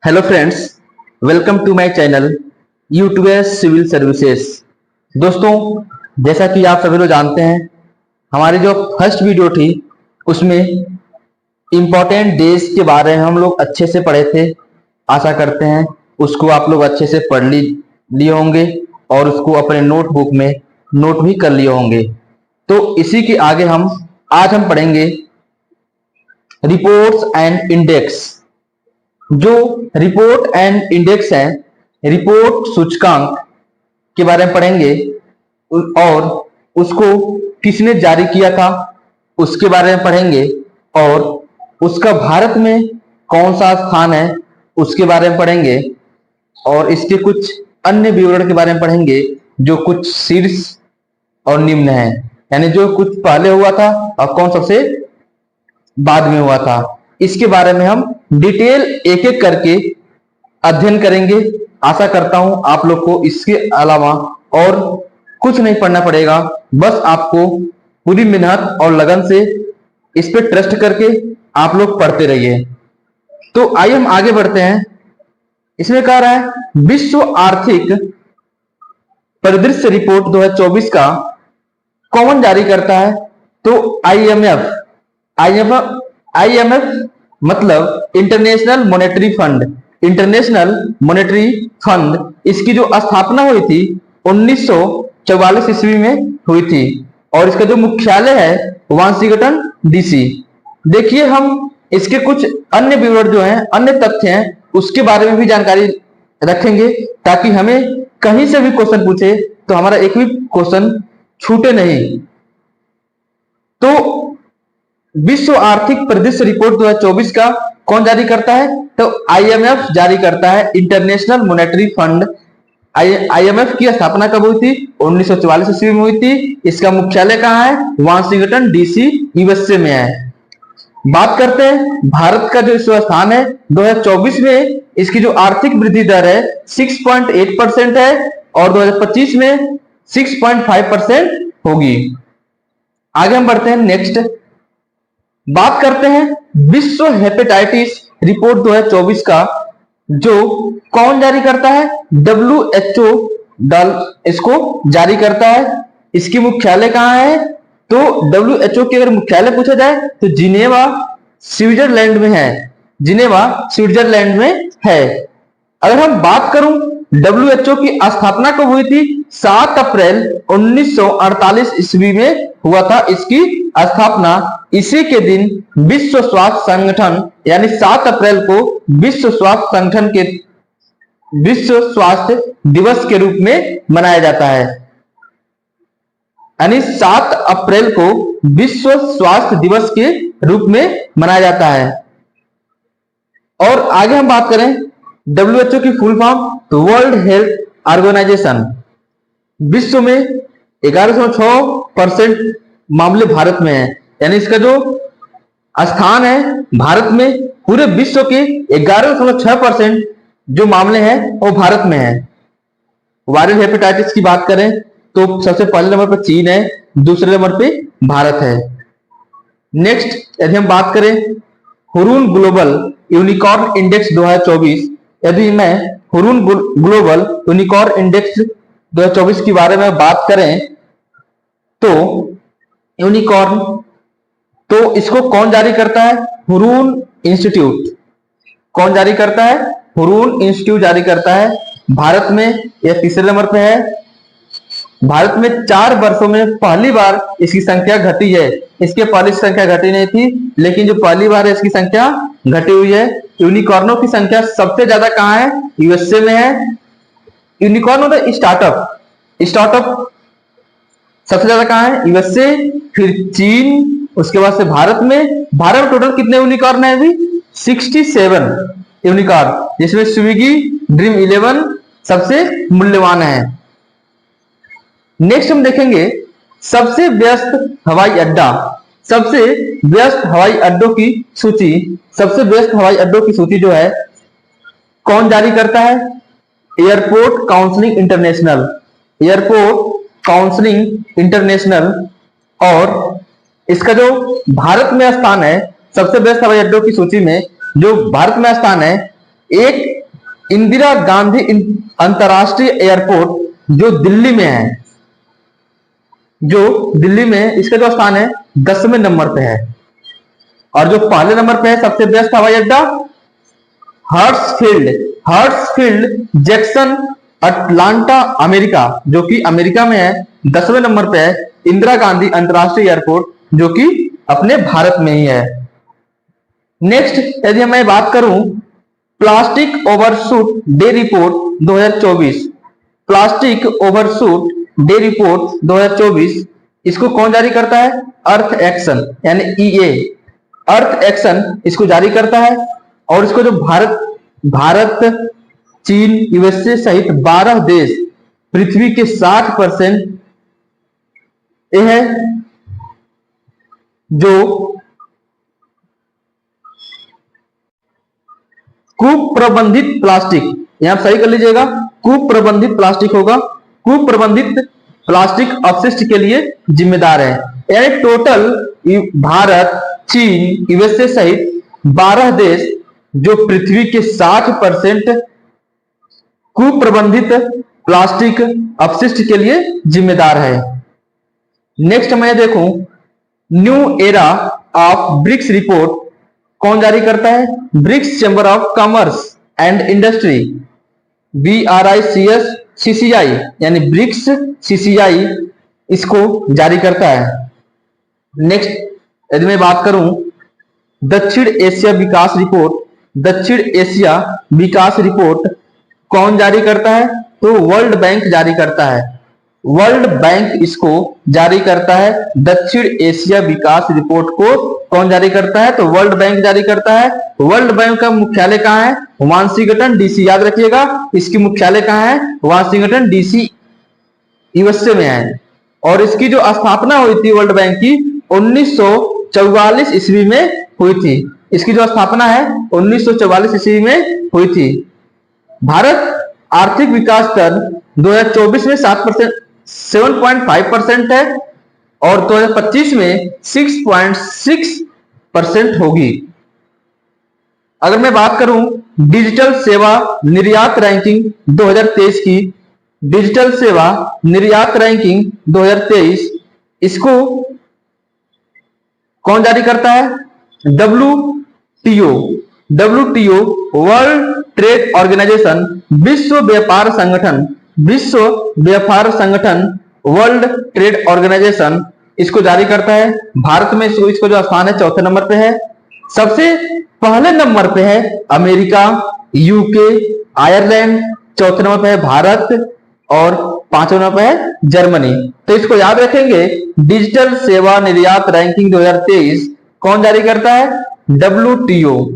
Hello friends, welcome to my channel YouTube civil services. दोस्तों, जैसा कि आप सभी लोग जानते हैं, हमारी जो फर्स्ट वीडियो थी उसमें इम्पोर्टेंट डेज के बारे में हम लोग अच्छे से पढ़े थे। आशा करते हैं उसको आप लोग अच्छे से पढ़ लिए होंगे और उसको अपने नोटबुक में नोट भी कर लिए होंगे। तो इसी के आगे आज हम पढ़ेंगे रिपोर्ट्स एंड इंडेक्स। जो रिपोर्ट एंड इंडेक्स है, रिपोर्ट सूचकांक के बारे में पढ़ेंगे और उसको किसने जारी किया था उसके बारे में पढ़ेंगे और उसका भारत में कौन सा स्थान है उसके बारे में पढ़ेंगे और इसके कुछ अन्य विवरण के बारे में पढ़ेंगे जो कुछ शीर्ष और निम्न है, यानी जो कुछ पहले हुआ था और कौन सबसे बाद में हुआ था। इसके बारे में हम डिटेल एक एक करके अध्ययन करेंगे। आशा करता हूं आप लोग को इसके अलावा और कुछ नहीं पढ़ना पड़ेगा, बस आपको पूरी मेहनत और लगन से इस पे ट्रस्ट करके आप लोग पढ़ते रहिए। तो आइए हम आगे बढ़ते हैं। इसमें कह रहा है विश्व आर्थिक परिदृश्य रिपोर्ट 2024 का कौन जारी करता है? तो आईएमएफ मतलब international monetary fund. International monetary fund इसकी जो स्थापना हुई थी 1944 ईस्वी में हुई थी और इसका जो मुख्यालय है वाशिंगटन डीसी। देखिए, हम इसके कुछ अन्य विवरण जो हैं, अन्य तथ्य हैं, उसके बारे में भी जानकारी रखेंगे ताकि हमें कहीं से भी क्वेश्चन पूछे तो हमारा एक भी क्वेश्चन छूटे नहीं। तो विश्व आर्थिक परिदृश्य रिपोर्ट 2024 का कौन जारी करता है? तो आईएमएफ जारी करता है। International monetary fund. आईएमएफ की स्थापना कब हुई थी? 1944 ईस्वी में हुई थी। इसका मुख्यालय कहाँ है? वाशिंगटन डीसी, यूएसए में है। बात करते हैं भारत का जो इस स्थान है 2024 में इसकी जो आर्थिक वृद्धि दर है 6.8% है और 2025 में 6.5% होगी। आगे हम बढ़ते हैं। नेक्स्ट बात करते हैं विश्व हेपेटाइटिस रिपोर्ट 2024 का जो कौन जारी करता है? WHO इसको जारी करता है। इसकी मुख्यालय कहाँ है? तो WHO की अगर मुख्यालय पूछा जाए तो जिनेवा स्विट्जरलैंड में है। जिनेवा स्विट्जरलैंड में है। अगर हम बात करूं WHO की स्थापना कब हुई थी? 7 अप्रैल 1948 ईस्वी में हुआ था इसकी स्थापना। इसी के दिन विश्व स्वास्थ्य संगठन यानी 7 अप्रैल को विश्व स्वास्थ्य दिवस के रूप में मनाया जाता है। यानी 7 अप्रैल को विश्व स्वास्थ्य दिवस के रूप में मनाया जाता है। और आगे हम बात करें WHO की फुल फॉर्म तो वर्ल्ड हेल्थ ऑर्गेनाइजेशन। विश्व में 11.6% मामले भारत में है, यानी इसका जो स्थान है भारत में, पूरे विश्व के 11.6% जो मामले हैं वो भारत में है। वायरल हेपेटाइटिस की बात करें तो सबसे पहले नंबर पर चीन है, दूसरे नंबर पे भारत है। नेक्स्ट यदि हम बात करें हुरून ग्लोबल यूनिकॉर्न इंडेक्स 2024, यदि मैं हुरून ग्लोबल यूनिकॉर्न इंडेक्स 2024 के बारे में बात करें तो यूनिकॉर्न तो इसको कौन जारी करता है? Hurun institute. कौन जारी करता है? हुरून इंस्टीट्यूट जारी करता है। भारत में यह तीसरे नंबर पे है। भारत में 4 वर्षों में पहली बार इसकी संख्या घटी है। इसके पहले संख्या घटी नहीं थी, लेकिन जो पहली बार है इसकी संख्या घटी हुई है। यूनिकॉर्नों की संख्या सबसे ज्यादा कहाँ है? यूएसए में है। यूनिकॉर्न मतलब स्टार्टअप सबसे ज्यादा कहाँ है? यूएसए, फिर चीन, उसके बाद से भारत में टोटल कितने यूनिकॉर्न है? अभी 67 यूनिकॉर्न, जिसमें स्विगी, ड्रीम 11 सबसे मूल्यवान है। नेक्स्ट हम देखेंगे सबसे व्यस्त हवाई अड्डा। सबसे व्यस्त हवाई अड्डों की सूची। सबसे व्यस्त हवाई अड्डों की सूची जो है कौन जारी करता है? Airport counselling international. Airport counselling international. और इसका जो भारत में स्थान है सबसे बेस्ट हवाई अड्डों की सूची में जो भारत में स्थान है एक इंदिरा गांधी अंतर्राष्ट्रीय एयरपोर्ट जो दिल्ली में है, इसका जो स्थान है 10वें नंबर पे है। और जो पहले नंबर पे है सबसे बेस्ट हवाई अड्डा हर्ट्सफील्ड जैक्सन अटलांटा अमेरिका, जो कि अमेरिका में है, 10वें नंबर पे है इंदिरा गांधी अंतर्राष्ट्रीय एयरपोर्ट, जो कि अपने भारत में ही है। नेक्स्ट यदि मैं बात करूं plastic overshoot day report 2024, plastic overshoot day report 2024, इसको कौन जारी करता है? अर्थ एक्शन यानी ईए, अर्थ एक्शन इसको जारी करता है। और इसको जो भारत, चीन, यूएसए सहित 12 देश, पृथ्वी के 60% यह है जो कुप्रबंधित प्लास्टिक, यहां सही कर लीजिएगा, कुप्रबंधित प्लास्टिक होगा, कुप्रबंधित प्लास्टिक अपशिष्ट के लिए जिम्मेदार है। यानी टोटल भारत, चीन, यूएसए सहित 12 देश जो पृथ्वी के 60% कुप्रबंधित प्लास्टिक अपशिष्ट के लिए जिम्मेदार है। नेक्स्ट मैं देखूं new era of BRICS report कौन जारी करता है? BRICS chamber of commerce and industry, BRICS यानी ब्रिक्स CCI इसको जारी करता है। नेक्स्ट यदि मैं बात करूं दक्षिण एशिया विकास रिपोर्ट कौन जारी करता है? तो वर्ल्ड बैंक जारी करता है, वर्ल्ड बैंक इसको जारी करता है। दक्षिण एशिया विकास रिपोर्ट को कौन जारी करता है? तो वर्ल्ड बैंक जारी करता है। वर्ल्ड बैंक का मुख्यालय कहां है? वाशिंगटन DC, याद रखिएगा इसकी मुख्यालय कहां है? वाशिंगटन DC यूएसए में है। और इसकी जो स्थापना हुई थी वर्ल्ड बैंक की 1944 ईस्वी में हुई थी। इसकी जो स्थापना है 1944 ईस्वी में हुई थी। भारत आर्थिक विकास दर 2024 में 7.5% है और 2025 में 6.6% होगी। अगर मैं बात करूं डिजिटल सेवा निर्यात रैंकिंग 2023 की, डिजिटल सेवा निर्यात रैंकिंग 2023, इसको कौन जारी करता है? WTO वर्ल्ड ट्रेड ऑर्गेनाइजेशन, विश्व व्यापार संगठन वर्ल्ड ट्रेड ऑर्गेनाइजेशन इसको जारी करता है। भारत में इसको जो स्थान है 4थे नंबर पे है। सबसे पहले नंबर पे है अमेरिका, यूके, आयरलैंड, 4थे नंबर पे है भारत और 5वें नंबर पे है जर्मनी। तो इसको याद रखेंगे, डिजिटल सेवा निर्यात रैंकिंग 2023 कौन जारी करता है? WTO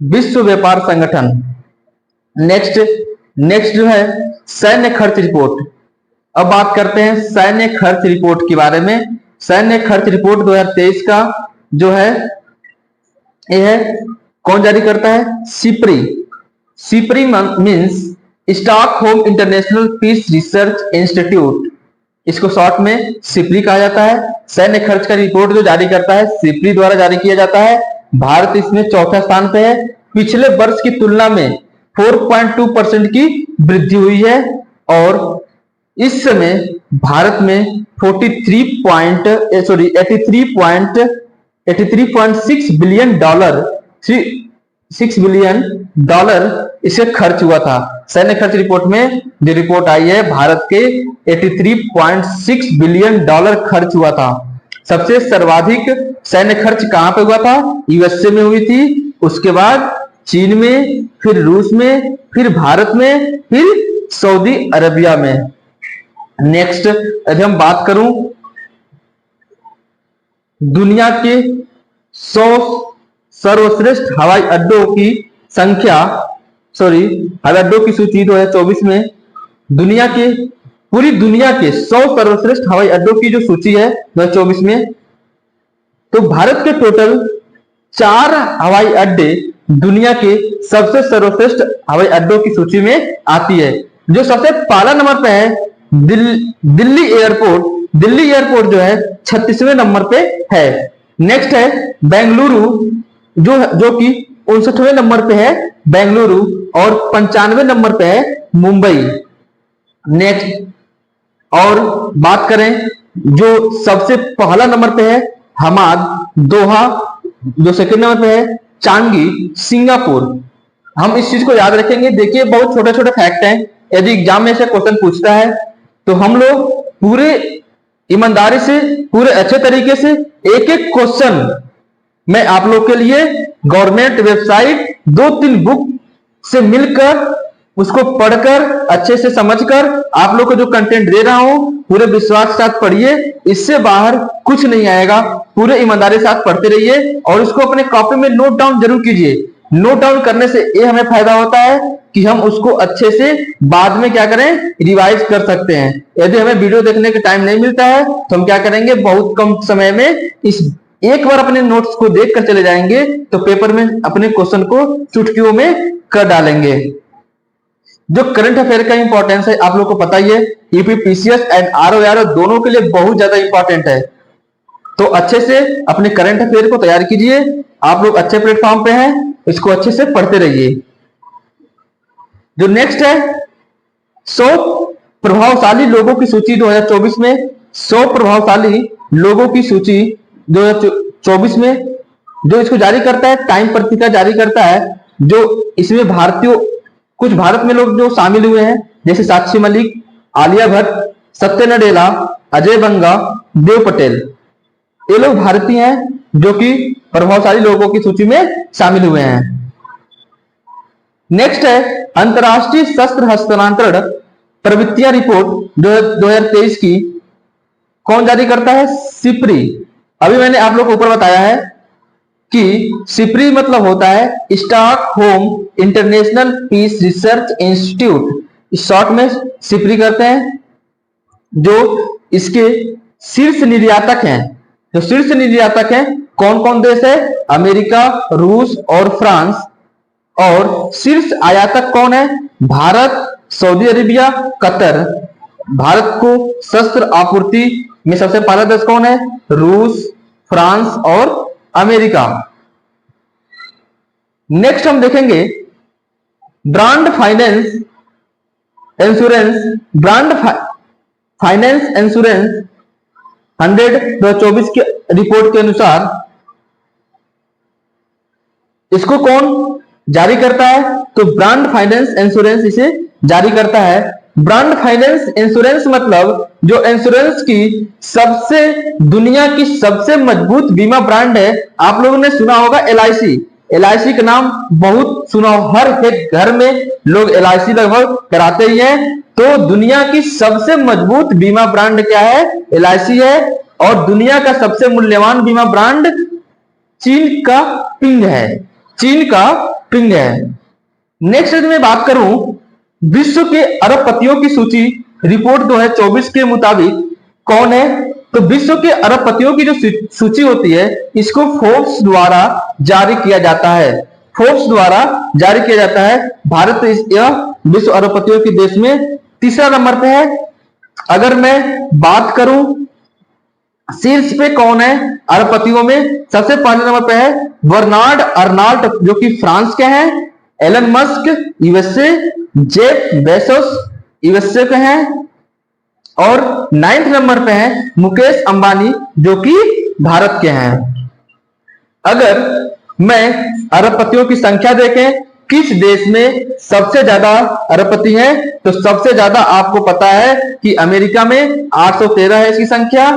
विश्व व्यापार संगठन। नेक्स्ट जो है सैन्य खर्च रिपोर्ट। अब बात करते हैं सैन्य खर्च रिपोर्ट के बारे में। सैन्य खर्च रिपोर्ट 2023 का जो है यह है कौन जारी करता है? SIPRI means Stockholm International Peace Research Institute, इसको शॉर्ट में सिप्री कहा जाता है। सैन्य खर्च का रिपोर्ट जो जारी करता है सिप्री द्वारा जारी किया जाता है। भारत इसमें 4थे स्थान पे है। पिछले वर्ष की तुलना में 4.2% की वृद्धि हुई है और इस समय भारत में 83.6 बिलियन डॉलर इसे खर्च हुआ था। सैन्य खर्च रिपोर्ट में जो रिपोर्ट आई है भारत के 83.6 बिलियन डॉलर खर्च हुआ था। सबसे सर्वाधिक सैन्य खर्च कहां पे हुआ था? यूएसए में हुई थी, उसके बाद चीन में, फिर रूस में, फिर भारत में, फिर सऊदी अरबिया में। नेक्स्ट यदि हम बात करूं दुनिया के 100 सर्वश्रेष्ठ हवाई अड्डों की सूची 2024 में पूरी दुनिया के 100 सर्वश्रेष्ठ हवाई अड्डों की जो सूची है 2024 में, तो भारत के टोटल 4 हवाई अड्डे दुनिया के सबसे सर्वश्रेष्ठ हवाई अड्डों की सूची में आती है। जो सबसे पहला नंबर पे है दिल्ली एयरपोर्ट जो है 36वें नंबर पे है। नेक्स्ट है बेंगलुरु जो कि 59वें नंबर पे है बेंगलुरु और 95वें नंबर पे है मुंबई। नेक्स्ट और बात करें जो सबसे पहला नंबर पे है हमाद दोहा, जो सेकंड नंबर पे है चांगी सिंगापुर। हम इस चीज को याद रखेंगे। देखिए बहुत छोटे छोटे फैक्ट हैं, यदि एग्जाम में से क्वेश्चन पूछता है तो हम लोग पूरे ईमानदारी से पूरे अच्छे तरीके से एक एक क्वेश्चन मैं आप लोग के लिए गवर्नमेंट वेबसाइट 2-3 बुक से मिलकर उसको पढ़कर अच्छे से समझकर आप लोग को जो कंटेंट दे रहा हूं पूरे विश्वास के साथ पढ़िए, इससे बाहर कुछ नहीं आएगा। पूरे ईमानदारी के साथ पढ़ते रहिए और उसको अपने कॉपी में नोट डाउन जरूर कीजिए। नोट डाउन करने से ये हमें फायदा होता है कि हम उसको अच्छे से बाद में क्या करें, रिवाइज कर सकते हैं। यदि हमें वीडियो देखने का टाइम नहीं मिलता है तो हम क्या करेंगे, बहुत कम समय में इस एक बार अपने नोट्स को देख कर चले जाएंगे तो पेपर में अपने क्वेश्चन को चुटकियों में कर डालेंगे। जो करंट अफेयर का इंपॉर्टेंस है आप लोग को पता ही है, यूपीपीसीएस एंड आरओआरओ दोनों के लिए बहुत ज्यादा इंपॉर्टेंट है। तो अच्छे से अपने करंट अफेयर को तैयार कीजिए। आप लोग अच्छे प्लेटफॉर्म पे हैं, इसको अच्छे से पढ़ते रहिए। जो नेक्स्ट है 100 प्रभावशाली लोगों की सूची 2024 में, 100 प्रभावशाली लोगों की सूची 2024 में जो इसको जारी करता है टाइम पत्रिका जारी करता है। जो इसमें भारतीय कुछ भारत में लोग जो शामिल हुए हैं जैसे साक्षी मलिक, आलिया भट्ट, सत्य नडेला, अजय बंगा, देव पटेल, ये लोग भारतीय हैं जो कि प्रभावशाली लोगों की सूची में शामिल हुए हैं। नेक्स्ट है अंतरराष्ट्रीय शस्त्र हस्तांतरण प्रवृत्तियां रिपोर्ट 2023 की कौन जारी करता है, सिप्री। अभी मैंने आप लोग को ऊपर बताया है कि सिप्री मतलब होता है Stockholm International Peace Research Institute, इस शॉर्ट में सिप्री करते हैं। जो इसके शीर्ष निर्यातक हैं, जो शीर्ष निर्यातक हैं कौन कौन देश है, अमेरिका, रूस और फ्रांस। और शीर्ष आयातक कौन है, Bharat, Saudi Arabia, Qatar. Bharat को शस्त्र आपूर्ति में सबसे पहला देश कौन है, रूस, फ्रांस और अमेरिका। नेक्स्ट हम देखेंगे brand finance insurance, brand finance insurance 100/2024 के रिपोर्ट के अनुसार इसको कौन जारी करता है, तो ब्रांड फाइनेंस इंश्योरेंस इसे जारी करता है। ब्रांड फाइनेंस इंश्योरेंस मतलब जो इंश्योरेंस की सबसे दुनिया की सबसे मजबूत बीमा ब्रांड है। आप लोगों ने सुना होगा एलआईसी, एलआईसी का नाम बहुत सुना, हर एक घर में लोग एलआईसी लगभग कराते ही हैं। तो दुनिया की सबसे मजबूत बीमा ब्रांड क्या है, एलआईसी है। और दुनिया का सबसे मूल्यवान बीमा ब्रांड चीन का पिंग है, चीन का पिंग है। नेक्स्ट मैं बात करूं विश्व के अरबपतियों की सूची रिपोर्ट 2024 के मुताबिक कौन है, तो विश्व के अरबपतियों की जो सूची होती है इसको फोर्ब्स द्वारा जारी किया जाता है, फोर्ब्स द्वारा जारी किया जाता है। भारत यह विश्व अरबपतियों के देश में तीसरा नंबर पे है। अगर मैं बात करूं शीर्ष पे कौन है अरबपतियों में, सबसे पहले नंबर पे है बर्नार्ड अर्नॉल्ट जो कि फ्रांस के हैं, Elon Musk USA, Jeff Bezos USA के हैं और 9th नंबर पे है मुकेश अंबानी जो कि भारत के हैं। अगर मैं अरबपतियों की संख्या देखें किस देश में सबसे ज्यादा अरबपति हैं, तो सबसे ज्यादा आपको पता है कि अमेरिका में 813 है इसकी संख्या,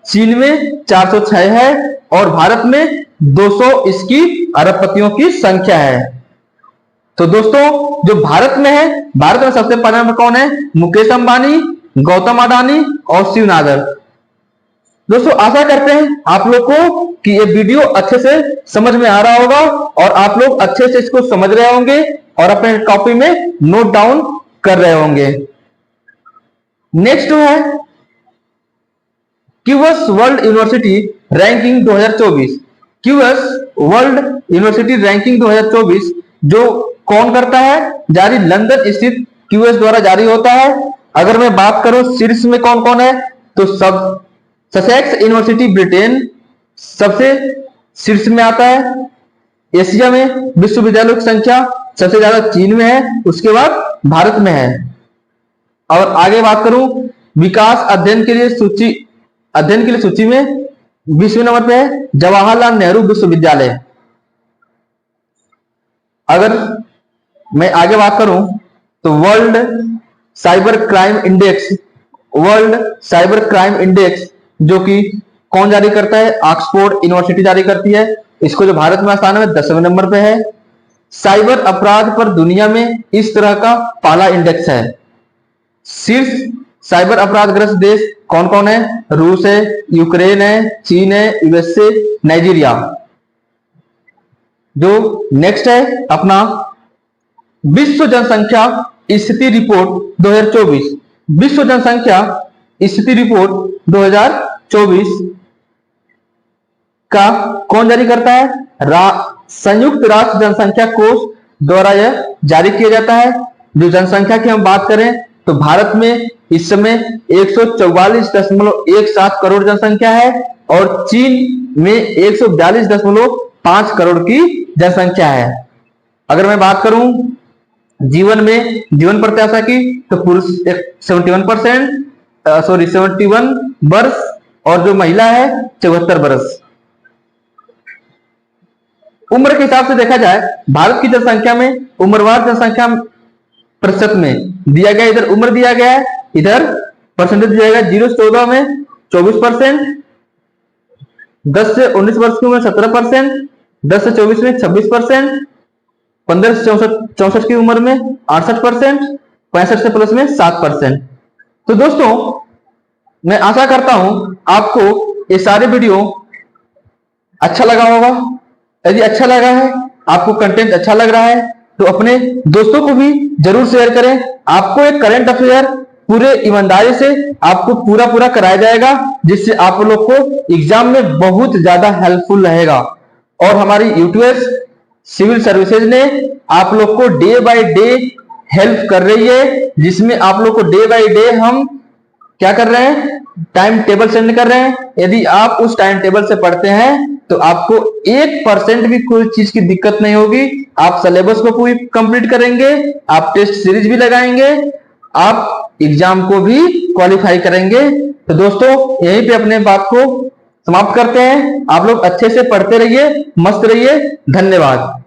चीन में 406 है और भारत में 200 इसकी अरबपतियों की संख्या है। तो दोस्तों जो भारत में है, भारत में सबसे पहले नंबर कौन है, मुकेश अंबानी, गौतम अडानी और शिव नागर। दोस्तों आशा करते हैं आप लोग को कि ये वीडियो अच्छे से समझ में आ रहा होगा और आप लोग अच्छे से इसको समझ रहे होंगे और अपने कॉपी में नोट डाउन कर रहे होंगे। नेक्स्ट है QS world university ranking 2024, QS world university ranking 2024 जो कौन करता है, जारी लंदन स्थित क्यूएस द्वारा जारी होता है। अगर मैं बात करूं शीर्ष में कौन कौन है, तो ससेक्स यूनिवर्सिटी ब्रिटेन सबसे शीर्ष में आता है। एशिया में विश्वविद्यालयों की संख्या सबसे ज्यादा चीन में है, उसके बाद भारत में है। और आगे बात करूं, विकास अध्ययन के लिए सूची में 20वें नंबर पे है जवाहरलाल नेहरू विश्वविद्यालय। अगर मैं आगे बात करूं तो वर्ल्ड साइबर क्राइम इंडेक्स जो कि कौन जारी करता है, ऑक्सफोर्ड यूनिवर्सिटी जारी करती है। इसको जो भारत में स्थान है 10वें नंबर पे है। साइबर अपराध पर दुनिया में इस तरह का पहला इंडेक्स है। शीर्ष साइबर अपराधग्रस्त देश कौन कौन है? रूस है, यूक्रेन है, चीन है, यूएसए, नाइजीरिया। जो नेक्स्ट है अपना विश्व जनसंख्या स्थिति रिपोर्ट 2024। विश्व जनसंख्या स्थिति रिपोर्ट 2024 का कौन जारी करता है? संयुक्त राष्ट्र जनसंख्या कोष द्वारा यह जारी किया जाता है। जो जनसंख्या की हम बात करें तो भारत में इस समय 144.17 करोड़ जनसंख्या है और चीन में 142.5 करोड़ की जनसंख्या है। अगर मैं बात करूं जीवन प्रत्याशा की तो पुरुष 71 वर्ष और जो महिला है 74 वर्ष। उम्र के हिसाब से देखा जाए भारत की जनसंख्या में उम्रवार जनसंख्या प्रतिशत में दिया गया, इधर उम्र दिया गया है, इधर परसेंटेज दिया गया। 0 से 14 में 24%, 10 से 19 वर्ष की उम्र 17%, 10 से 24 में 26%, 15 से 64 की उम्र में 68%, 65 से प्लस में 7%। तो दोस्तों मैं आशा करता हूं आपको ये सारे वीडियो अच्छा लगा होगा। यदि अच्छा लगा है, आपको कंटेंट अच्छा लग रहा है तो अपने दोस्तों को भी जरूर शेयर करें। आपको एक करंट अफेयर पूरे ईमानदारी से आपको पूरा कराया जाएगा, जिससे आप लोग को एग्जाम में बहुत ज्यादा हेल्पफुल रहेगा। और हमारी यूटीएस सिविल सर्विसेज ने आप लोग को डे बाय डे हेल्प कर रही है, जिसमें आप लोग को डे बाय डे हम क्या कर रहे हैं, टाइम टेबल सेंड कर रहे हैं। यदि आप उस टाइम टेबल से पढ़ते हैं तो आपको 1% भी कोई चीज की दिक्कत नहीं होगी। आप सिलेबस को पूरी कंप्लीट करेंगे, आप टेस्ट सीरीज भी लगाएंगे, आप एग्जाम को भी क्वालिफाई करेंगे। तो दोस्तों यहीं पे अपने बात को समाप्त करते हैं। आप लोग अच्छे से पढ़ते रहिए, मस्त रहिए। धन्यवाद।